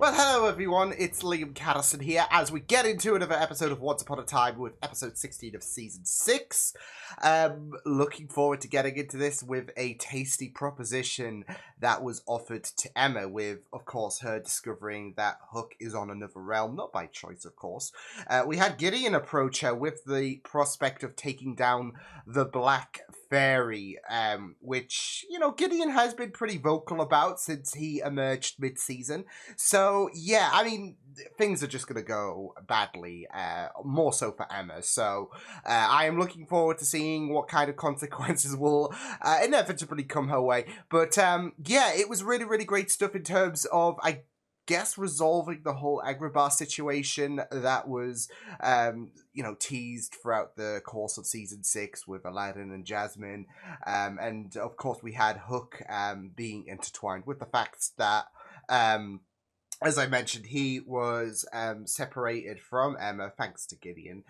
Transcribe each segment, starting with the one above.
Well, hello everyone, it's Liam Caddison here as we get into another episode of Once Upon a Time with episode 16 of season 6. Looking forward to getting into this with a tasty proposition that was offered to Emma with, of course, her discovering that Hook is on another realm, not by choice, of course. We had Gideon approach her with the prospect of taking down the Black Fairy, which, you know, Gideon has been pretty vocal about since he emerged mid-season. So, yeah, I mean, things are just going to go badly, more so for Emma. So, I am looking forward to seeing what kind of consequences will inevitably come her way. But, yeah, it was really, really great stuff in terms of, I guess, resolving the whole Agrabah situation that was, you know, teased throughout the course of season 6 with Aladdin and Jasmine. And, of course, we had Hook being intertwined with the fact that as I mentioned, he was separated from Emma thanks to Gideon.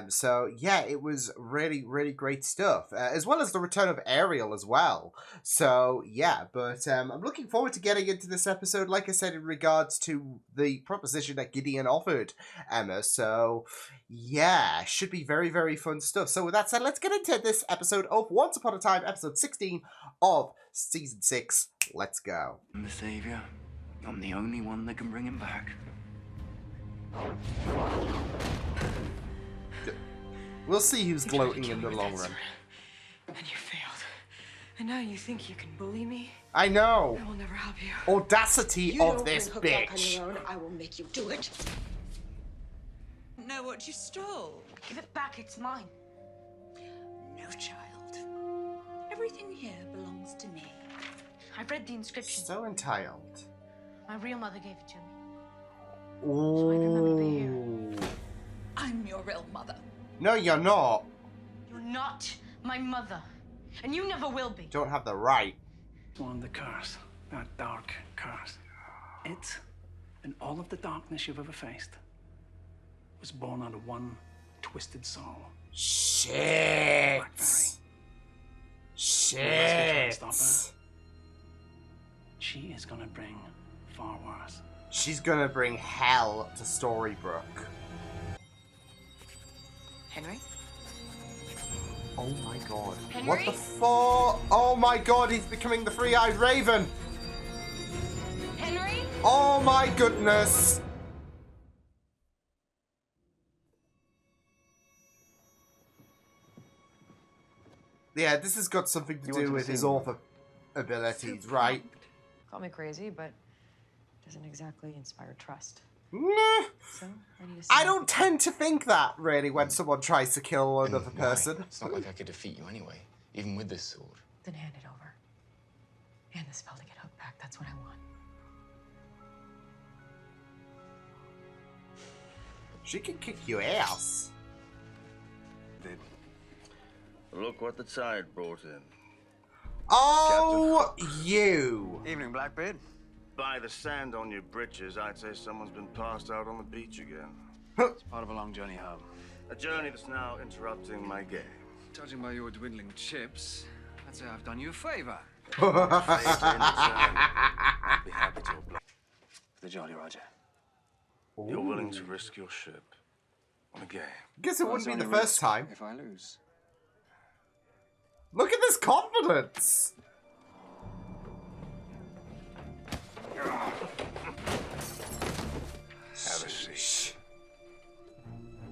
So, yeah, it was really, really great stuff. As well as the return of Ariel as well. So, yeah, but I'm looking forward to getting into this episode, like I said, in regards to the proposition that Gideon offered Emma. So, yeah, should be very, very fun stuff. So, with that said, let's get into this episode of Once Upon a Time, episode 16 of season 6. Let's go. I'm the savior. I'm the only one that can bring him back. We'll see who's gloating in the long run. And you failed. And now you think you can bully me? I know. I will never help you. Audacity of this bitch. On your own, I will make you do it. Know what you stole? Give it back, it's mine. No, child. Everything here belongs to me. I've read the inscription. So entitled. My real mother gave it to me. Ooh. So I remember to be here. I'm your real mother. No, you're not. You're not my mother. And you never will be. Don't have the right. One of the curse. That dark curse. It, and all of the darkness you've ever faced, was born out of one twisted soul. Shit. Blackberry. Shit. Stop her. She is gonna bring far worse. She's gonna bring hell to Storybrooke. Henry? Oh my god. Henry? What the fuck? Oh my god, he's becoming the three-eyed raven. Henry? Oh my goodness. Yeah, this has got something to do with his author abilities, right? Call me crazy, but it doesn't exactly inspire trust. Nah. So, I don't tend to think that, really, when someone tries to kill another person. It's not like I could defeat you anyway, even with this sword. Then hand it over. And the spell to get Hook back, that's what I want. She can kick your ass. Look what the tide brought in. Oh, you. Evening, Blackbeard. By the sand on your britches, I'd say someone's been passed out on the beach again. It's part of a long journey home. A journey that's now interrupting my game. Judging by your dwindling chips, I'd say I've done you a favor. Favor in return, I'll be happy to oblige. For the Jolly Roger. You're willing to risk your ship on a game. Guess it wouldn't be the first time. If I lose. Look at this confidence. Have a seat.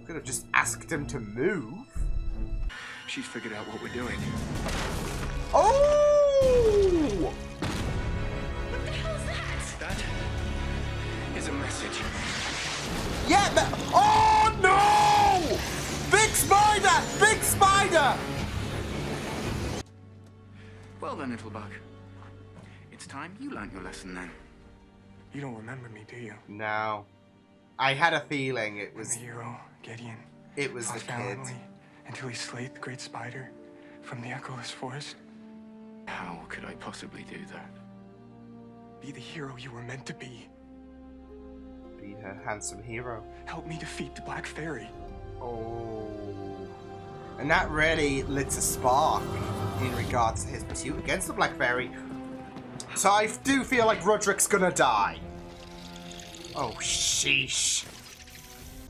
Could have just asked him to move. She's figured out what we're doing. Oh! What the hell's that? That is a message. Yeah, but... Oh, no! Big spider! Big spider! Well then, little bug. It's time you learnt your lesson then. You don't remember me, do you? No. I had a feeling it I'm was... the hero, Gideon. It was the Lost kid. valiantly until he slayed the great spider from the echoless forest. How could I possibly do that? Be the hero you were meant to be. Be her handsome hero. Help me defeat the Black Fairy. Oh. And that really lit a spark in regards to his pursuit against the Black Fairy. So I do feel like Roderick's gonna die. Oh, sheesh.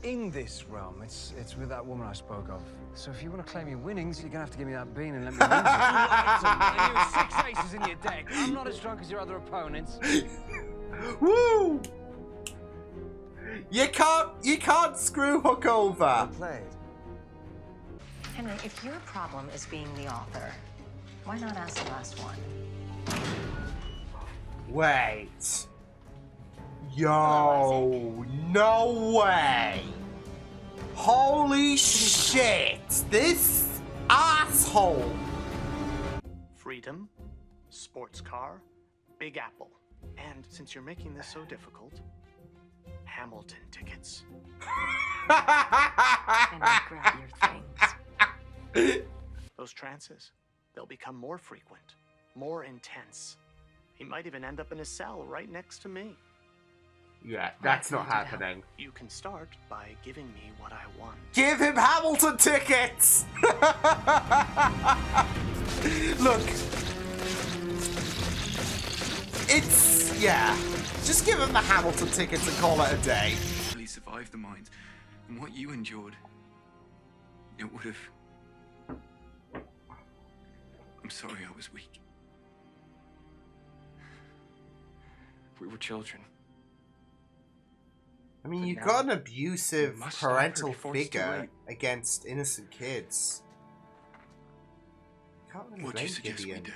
In this realm, it's with that woman I spoke of. So if you want to claim your winnings, you're gonna have to give me that bean and let me use it. You lied to me, and you have 6 aces in your deck. I'm not as drunk as your other opponents. Woo! You can't screw Hook over. Played. Henry, if your problem is being the author, why not ask the last one? Wait. Yo, no way. Holy shit. This asshole. Freedom, sports car, Big Apple. And since you're making this so difficult, Hamilton tickets. Henry, grab your things. Those trances, they'll become more frequent, more intense. He might even end up in a cell right next to me. Yeah, that's not happening. You can start by giving me what I want. Give him Hamilton tickets! Look. It's, yeah. Just give him the Hamilton tickets and call it a day. He survived the mines, and what you endured, it would have... I'm sorry I was weak. We were children. I mean, But you've now, got an abusive we must stop her parental before it's too figure late. against innocent kids. Can't really What do you blame suggest we Gideon. do?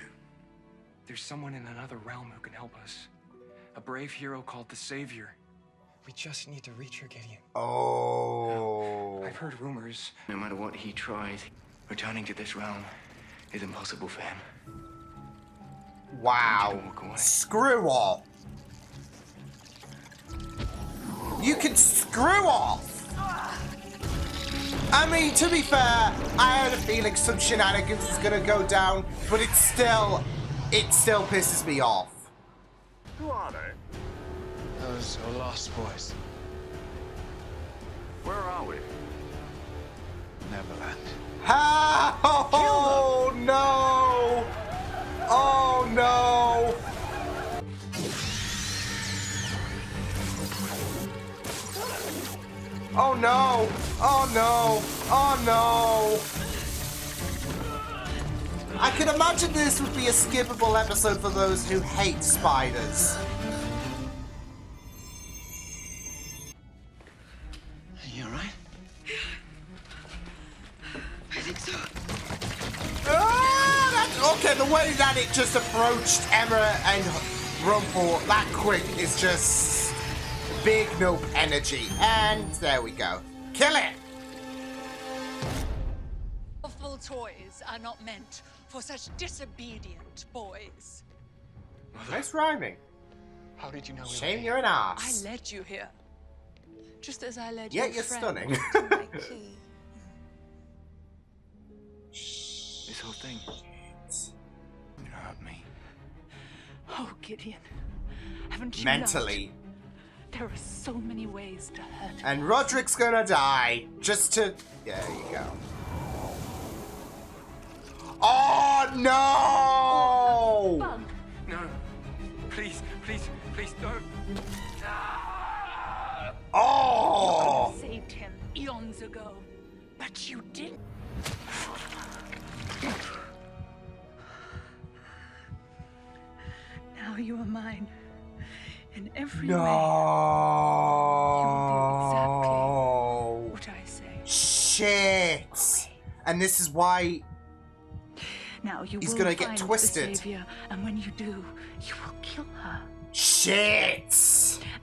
There's someone in another realm who can help us. A brave hero called the Savior. We just need to reach her, Gideon. Oh. I've heard rumors. No matter what he tries, returning to this realm is impossible for him. Wow. Don't walk away. Screw off. You can screw off. I mean, to be fair, I had a feeling some shenanigans was gonna go down, but it still pisses me off. Who are they? Those are lost boys. Where are we? Neverland. Oh no! Oh no! Oh no! Oh no! Oh no! I can imagine this would be a skippable episode for those who hate spiders. Are you alright? I think so. Okay, the way that it just approached Emma and Rumpel that quick is just big nope energy. And there we go. Kill it! Awful toys are not meant for such disobedient boys. Nice rhyming. How did you know? Shame you're an I ass. led you here. Just as I led Yeah, your you're friend stunning. to my key. This whole thing. It hurt me. Oh, Gideon. Haven't you Mentally. learned? There are so many ways to hurt. And Roderick's gonna die. Just to... There you go. Oh, no! Bug. No. Please, please, please don't. Oh! Saved him eons ago. But you didn't. Now you are mine. In every way. No! What I say. Shit! And this is why... Now you He's will gonna get find twisted. the Savior, and when you do, you will kill her. Shit!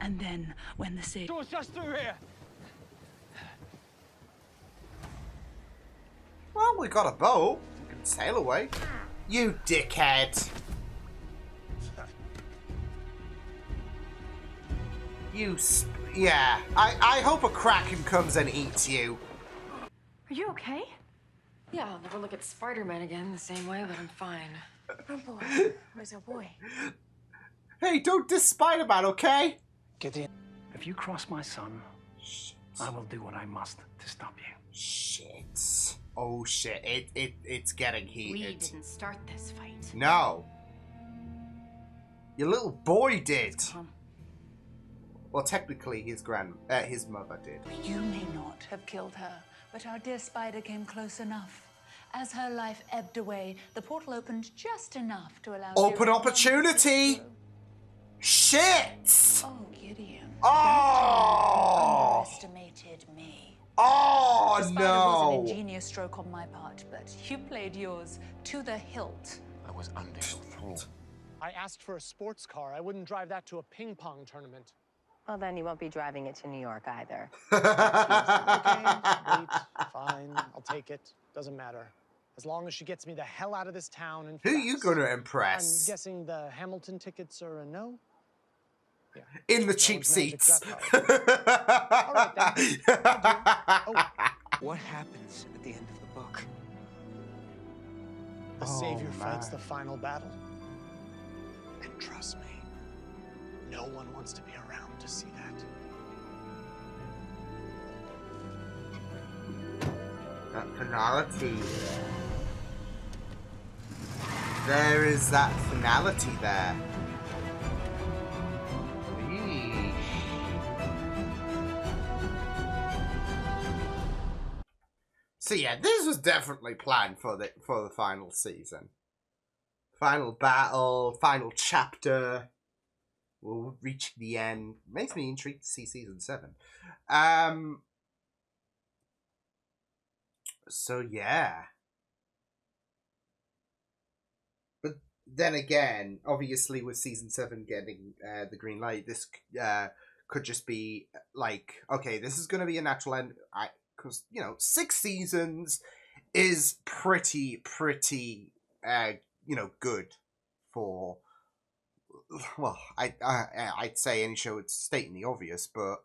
And then, when the Savior... Door's just through here. Well, we got a boat. We can sail away. You dickhead. Yeah. I hope a kraken comes and eats you. Are you okay? Yeah, I'll never look at Spider-Man again the same way, but I'm fine. Oh boy, where's our boy? Hey, don't diss Spider-Man, okay? Gideon, if you cross my son, I will do what I must to stop you. Shit. Oh shit. It's getting heated. We didn't start this fight. No. Your little boy did. Come. Well, technically, his mother did. You may not have killed her, but our dear spider came close enough. As her life ebbed away, the portal opened just enough to allow Open Zero opportunity! Shit! Oh, Gideon. Oh! You underestimated me. Oh, The spider was an ingenious stroke on my part, but you played yours to the hilt. I was under your thrall. I asked for a sports car. I wouldn't drive that to a ping pong tournament. Well, then you won't be driving it to New York either. Okay, wait, fine, I'll take it. Doesn't matter. As long as she gets me the hell out of this town and Who are you going to impress? I'm guessing the Hamilton tickets are a no? Yeah. In the cheap seats. All right, then. Oh. What happens at the end of the book? The Savior fights the final battle. And trust me, no one wants to be around to see that. That finality. There is that finality there. So yeah, this was definitely planned for the final season. Final battle, final chapter. We'll reach the end. Makes me intrigued to see season 7. So yeah. But then again, obviously with season 7 getting the green light, this could just be like, okay, this is going to be a natural end. Because, 6 seasons is pretty, good for, well, I'd say any show it's stating the obvious, but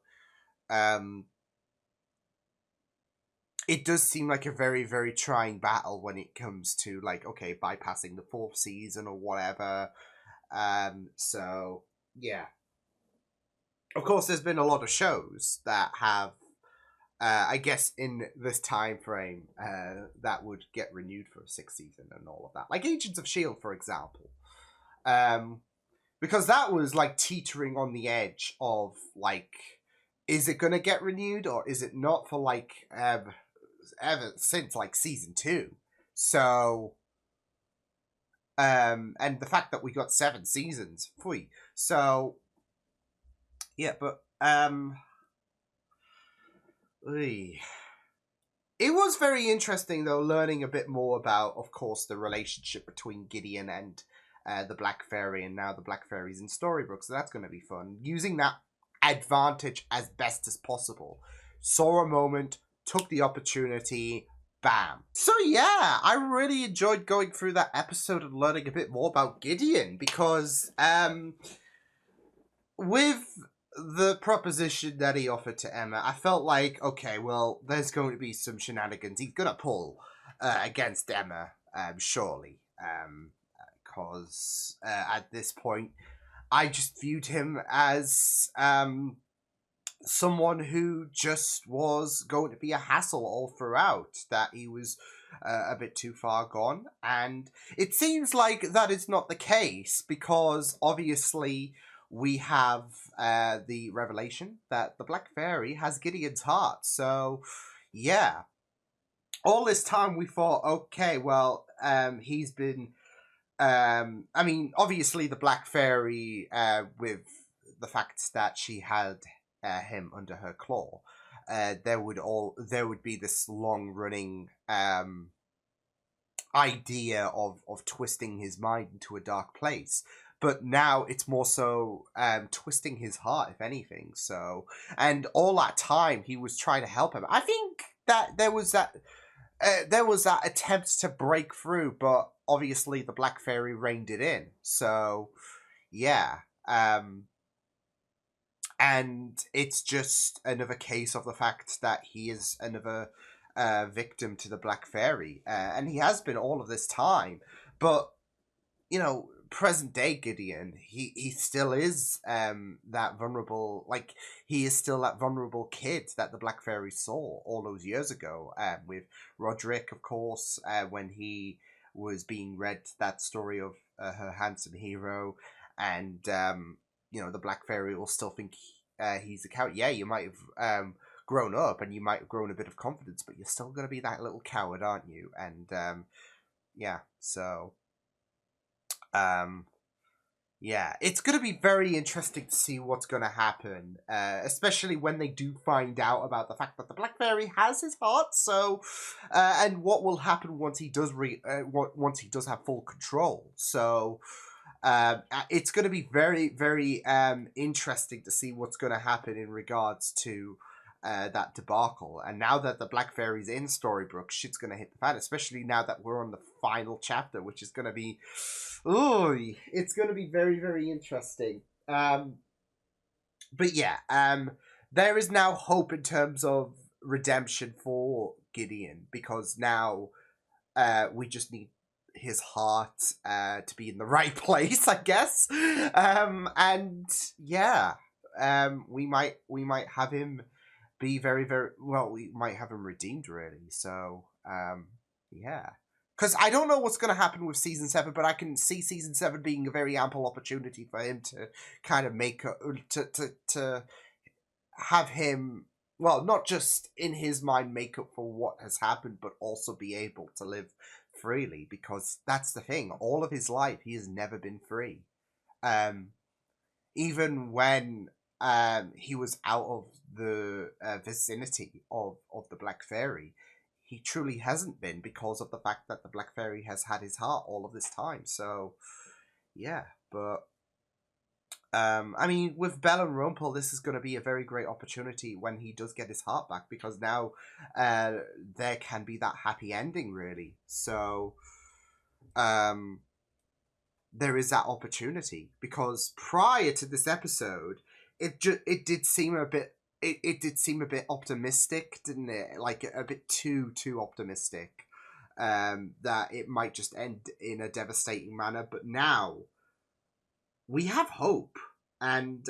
it does seem like a very, very trying battle when it comes to, like, okay, bypassing the 4th season or whatever. So, yeah. Of course, there's been a lot of shows that have, I guess, in this time frame, that would get renewed for a 6th season and all of that. Like Agents of S.H.I.E.L.D., for example. Because that was, like, teetering on the edge of, like, is it going to get renewed or is it not for, like, ever since, like, season 2. So, and the fact that we got 7 seasons, phew. So, yeah, but, it was very interesting, though, learning a bit more about, of course, the relationship between Gideon and the Black Fairy, and now the Black Fairy's in Storybrooke, so that's going to be fun. Using that advantage as best as possible. Saw a moment, took the opportunity, bam. So yeah, I really enjoyed going through that episode and learning a bit more about Gideon, because with the proposition that he offered to Emma, I felt like, okay, well, there's going to be some shenanigans he's gonna pull against Emma, surely, because at this point, I just viewed him as someone who just was going to be a hassle all throughout, that he was a bit too far gone, and it seems like that is not the case, because obviously we have the revelation that the Black Fairy has Gideon's heart. So, yeah. All this time we thought, okay, well, he's been... I mean, obviously the Black Fairy, with the fact that she had him under her claw, there would be this long-running idea of twisting his mind into a dark place. But now it's more so twisting his heart, if anything. So, and all that time he was trying to help him. I think that there was that attempt to break through, but obviously the Black Fairy reined it in. So, yeah. And it's just another case of the fact that he is another victim to the Black Fairy, and he has been all of this time. But present day Gideon, he still is that vulnerable, like, he is still that vulnerable kid that the Black Fairy saw all those years ago, with Roderick, of course, when he was being read that story of her handsome hero, and the Black Fairy will still think he's a coward. Yeah, you might have grown up and you might have grown a bit of confidence, but you're still going to be that little coward, aren't you? And yeah, so yeah, it's going to be very interesting to see what's going to happen, especially when they do find out about the fact that the Black Fairy has his heart. So, and what will happen once he does once he does have full control. So, it's going to be very, very interesting to see what's going to happen in regards to that debacle. And now that the Black Fairy's in Storybrooke, shit's going to hit the fan, especially now that we're on the final chapter, which is going to be, ooh, it's going to be very, very interesting. But yeah, there is now hope in terms of redemption for Gideon, because now we just need his heart to be in the right place, I guess. And yeah, we might have him be very, very well. We might have him redeemed, really. So yeah, because I don't know what's going to happen with season 7, but I can see season 7 being a very ample opportunity for him to kind of make to have him, well, not just in his mind make up for what has happened, but also be able to live freely, because that's the thing. All of his life, he has never been free. Even when he was out of the vicinity of the Black Fairy, he truly hasn't been, because of the fact that the Black Fairy has had his heart all of this time. So, yeah, but I mean, with Belle and Rumpel, this is going to be a very great opportunity when he does get his heart back, because now there can be that happy ending, really. So, there is that opportunity, because prior to this episode, it did seem a bit optimistic, didn't it? Like a bit too optimistic, that it might just end in a devastating manner. But now we have hope, and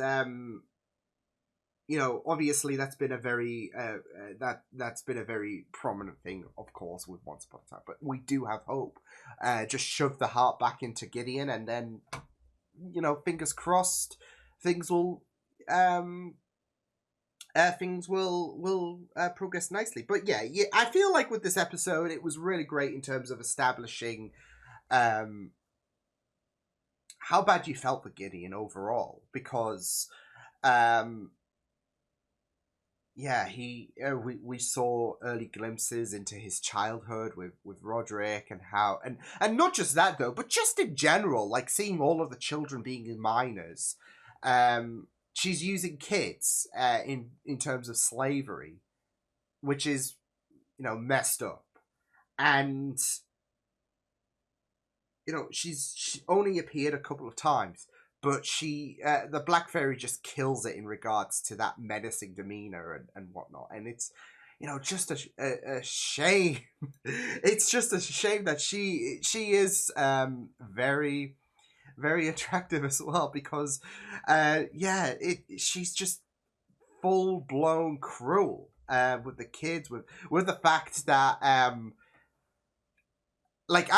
obviously that's been a very that's been a very prominent thing, of course, with Once Upon a Time. But we do have hope. Just shove the heart back into Gideon, and then fingers crossed, things will progress nicely. But yeah, I feel like with this episode, it was really great in terms of establishing how bad you felt for Gideon overall, because we saw early glimpses into his childhood with Roderick, and how and not just that though, but just in general, like seeing all of the children being minors. She's using kids in terms of slavery, which is messed up, and she only appeared a couple of times, but the Black Fairy just kills it in regards to that menacing demeanor and whatnot. And it's, just a shame. It's just a shame that she is very, very attractive as well, because, she's just full blown cruel with the kids, with the fact that I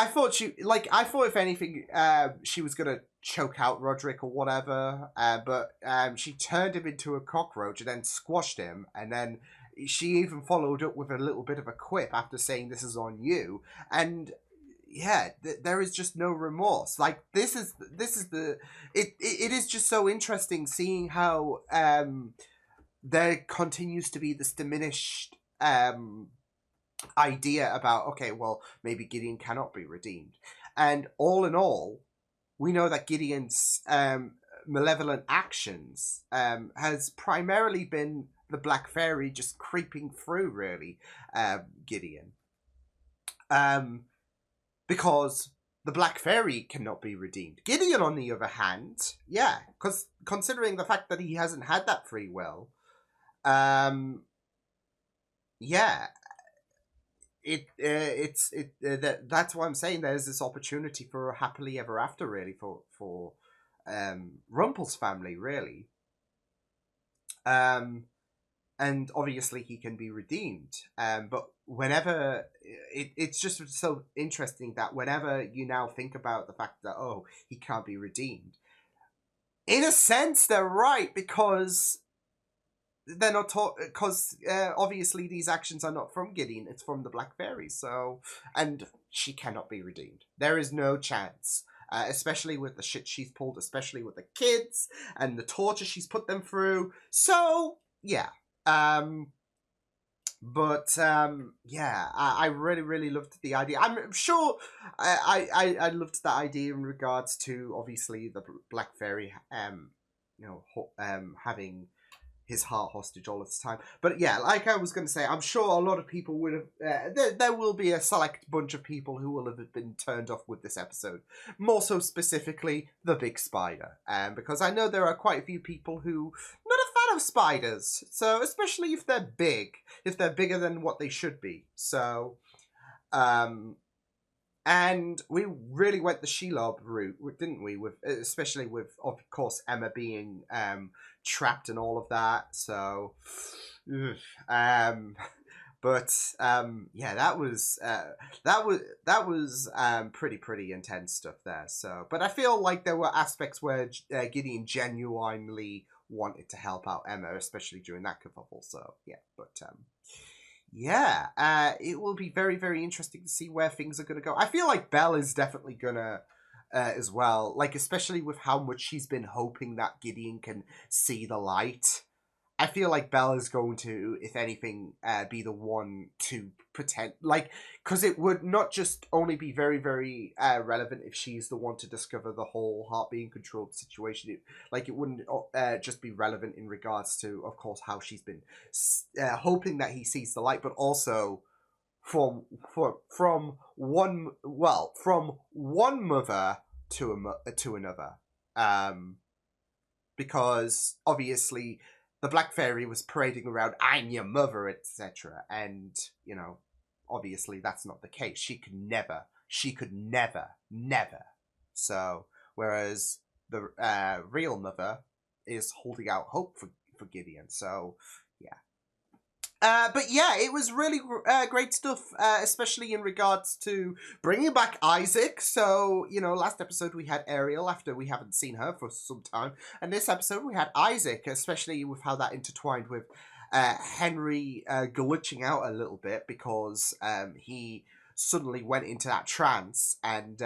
thought if anything, she was gonna choke out Roderick or whatever, but she turned him into a cockroach and then squashed him, and then she even followed up with a little bit of a quip after saying, "This is on you," and yeah, there is just no remorse. Like it is just so interesting seeing how there continues to be this diminished idea about, okay, well, maybe Gideon cannot be redeemed. And all in all, we know that Gideon's malevolent actions has primarily been the Black Fairy just creeping through, really, Gideon. Because the Black Fairy cannot be redeemed. Gideon, on the other hand, yeah, because considering the fact that he hasn't had that free will, yeah, that's why I'm saying there's this opportunity for a happily ever after, really, for Rumpel's family, really. And obviously he can be redeemed. But whenever it's just so interesting that whenever you now think about the fact that, oh, he can't be redeemed, in a sense they're right, because they're not taught, because obviously these actions are not from Gideon, it's from the Black Fairy, so, and she cannot be redeemed. There is no chance, especially with the shit she's pulled, especially with the kids, and the torture she's put them through, so, yeah. Yeah, I really, really loved the idea. I'm sure I loved that idea in regards to, obviously, the Black Fairy, having his heart hostage all of the time. But yeah, like I was going to say, I'm sure a lot of people would have... there will be a select bunch of people who will have been turned off with this episode. More so specifically, the big spider. Because I know there are quite a few people who... not a fan of spiders. So, especially if they're big. If they're bigger than what they should be. So... and we really went the Shelob route, didn't we? With especially with, of course, Emma being trapped and all of that. So, yeah, that was pretty intense stuff there. So, but I feel like there were aspects where Gideon genuinely wanted to help out Emma, especially during that kerfuffle. So, yeah, but yeah, it will be very, very interesting to see where things are going to go. I feel like Belle is definitely going to, as well, like, especially with how much she's been hoping that Gideon can see the light. I feel like Belle is going to, if anything, be the one to pretend, like, because it would not just only be very, very relevant if she's the one to discover the whole heart being controlled situation. It wouldn't just be relevant in regards to, of course, how she's been hoping that he sees the light, but also from one mother to another, because obviously the Black Fairy was parading around, I'm your mother, etc. And, obviously that's not the case. She could never. So, whereas the real mother is holding out hope for Gideon. So, yeah. But yeah, it was really great stuff, especially in regards to bringing back Isaac. So, last episode we had Ariel after we haven't seen her for some time. And this episode we had Isaac, especially with how that intertwined with Henry glitching out a little bit because he suddenly went into that trance. And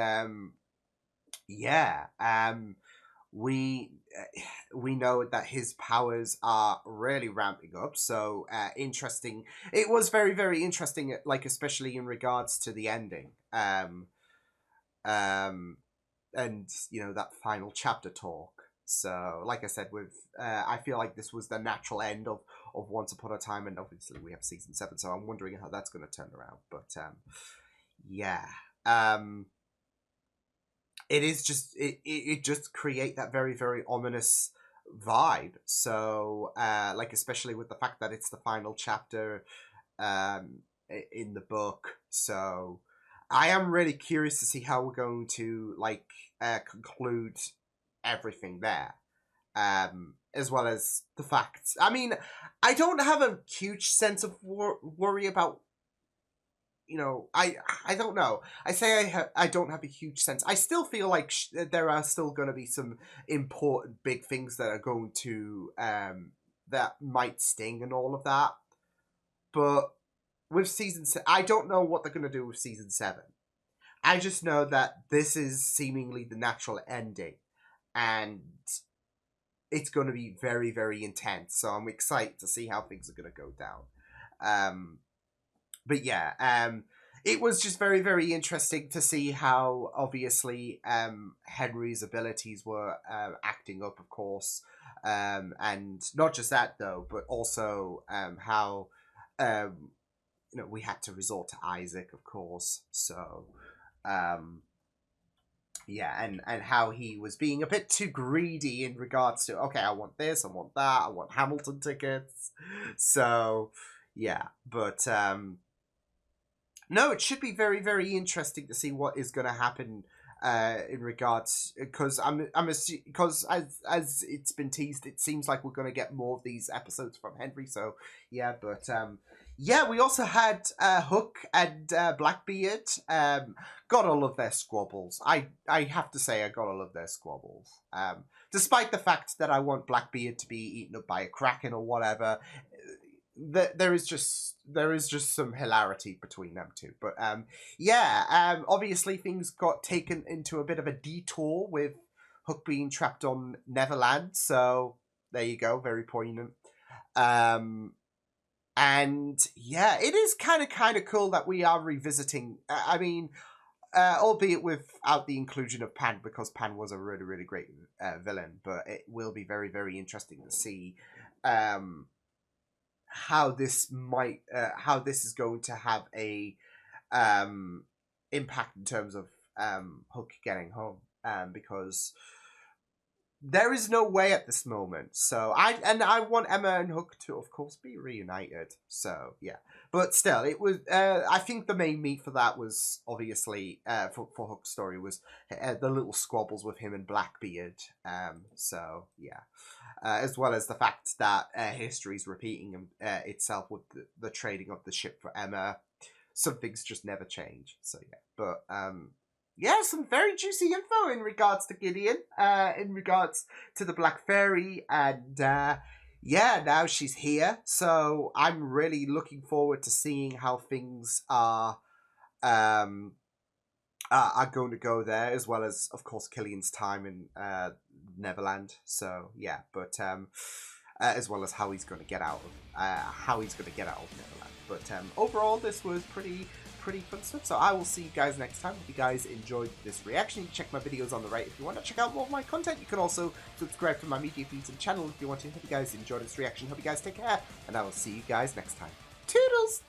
we know that his powers are really ramping up, so interesting. It was very, very interesting, like, especially in regards to the ending. And, that final chapter talk. So, like I said, I feel like this was the natural end of Once Upon a Time, and obviously we have season 7, so I'm wondering how that's going to turn around. But, yeah. It is just it just create that very, very ominous vibe. So like, especially with the fact that it's the final chapter in the book. So I am really curious to see how we're going to conclude everything there. As well as the facts. I mean, I don't have a huge sense of worry about, I don't know. I say I don't have a huge sense. I still feel like there are still going to be some important big things that are going to, that might sting and all of that. But with season 7, I don't know what they're going to do with season 7. I just know that this is seemingly the natural ending. And it's going to be very, very intense. So I'm excited to see how things are going to go down. But yeah, it was just very, very interesting to see how, obviously, Henry's abilities were acting up, of course. And not just that, though, but also how, we had to resort to Isaac, of course. So, yeah, and how he was being a bit too greedy in regards to, okay, I want this, I want that, I want Hamilton tickets. So, yeah, but... no, it should be very, very interesting to see what is going to happen in regards, because because as it's been teased, it seems like we're going to get more of these episodes from Henry. So yeah, but yeah, we also had Hook and Blackbeard. Gotta love their squabbles. I have to say, I gotta love their squabbles. Despite the fact that I want Blackbeard to be eaten up by a kraken or whatever, there is just some hilarity between them two. But yeah, obviously things got taken into a bit of a detour with Hook being trapped on Neverland. So there you go, very poignant. And yeah, it is kind of cool that we are revisiting. I mean, albeit without the inclusion of Pan, because Pan was a really, really great villain. But it will be very, very interesting to see how this is going to have a impact in terms of Hook getting home, because there is no way at this moment. So I want Emma and Hook to, of course, be reunited. So yeah, but still, it was. I think the main meat for that was obviously for Hook's story was the little squabbles with him and Blackbeard. So yeah, as well as the fact that history's repeating itself with the trading of the ship for Emma. Some things just never change. So yeah, but yeah, some very juicy info in regards to Gideon, in regards to the Black Fairy, and yeah, now she's here. So I'm really looking forward to seeing how things are going to go there, as well as, of course, Killian's time in Neverland. So yeah, but as well as how he's going to get out of Neverland. But overall, this was pretty fun stuff. So I will see you guys next time. If you guys enjoyed this reaction, you can check my videos on the right if you want to check out more of my content. You can also subscribe to my media feeds and channel if you want to. Hope you guys enjoyed this reaction. Hope you guys take care, and I will see you guys next time. Toodles!